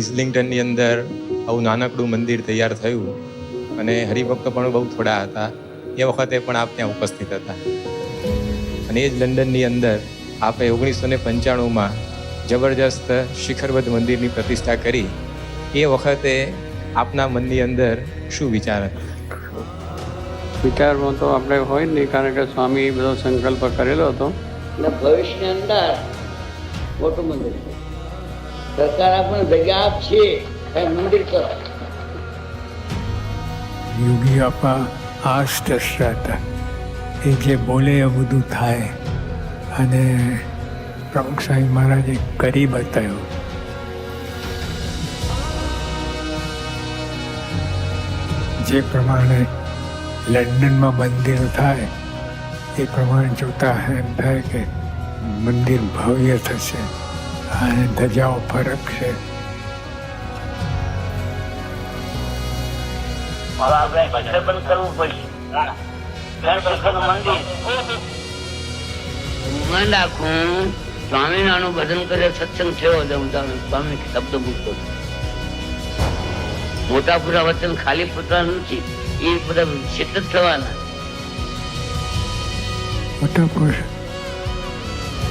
ઇસ્લિંગ્ટનની અંદર આવું નાનકડું મંદિર તૈયાર થયું અને હરિભક્તો પણ બહુ થોડા હતા. એ વખતે પણ આપ ત્યાં ઉપસ્થિત હતા. અને એ જ લંડનની અંદર આપે 1995માં જબરજસ્ત શિખરબદ્ધ મંદિરની પ્રતિષ્ઠા કરી. એ વખતે આપના મનની અંદર શું વિચાર હતો? વિચારમાં તો આપણે હોય જ નહીં, કારણ કે સ્વામી બધો સંકલ્પ કરેલો હતો. એટલે ભવિષ્યની અંદર મોટું મંદિર છે. સરકાર આપણને જગ્યા આપશે, મંદિર કરો. યોગી આપા આ જ દ્રષ્ટા હતા. એ જે બોલે એ બધું થાય. અને પ્રમુખ સ્વામી મહારાજે કરી બતાવ્યું. જે પ્રમાણે લંડનમાં મંદિર થાય એ પ્રમાણે જોતા એમ થાય કે મંદિર ભવ્ય થશે અને ધજાઓ ફરકશે. સ્વામિનારાયણ ભજન કરે સત્સંગ થયો, સ્વામી શબ્દ મૂકતો. મોટા પૂરા વચન ખાલી પૂરતા નથી, એ બધા સિદ્ધ જ થવાના. મોટા પુરુષ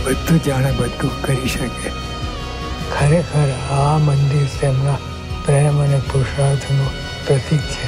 બધું જાણે, બધું કરી શકે. ખરેખર આ મંદિર તેમના પ્રેમ અને પુરુષાર્થનું પ્રતીક છે.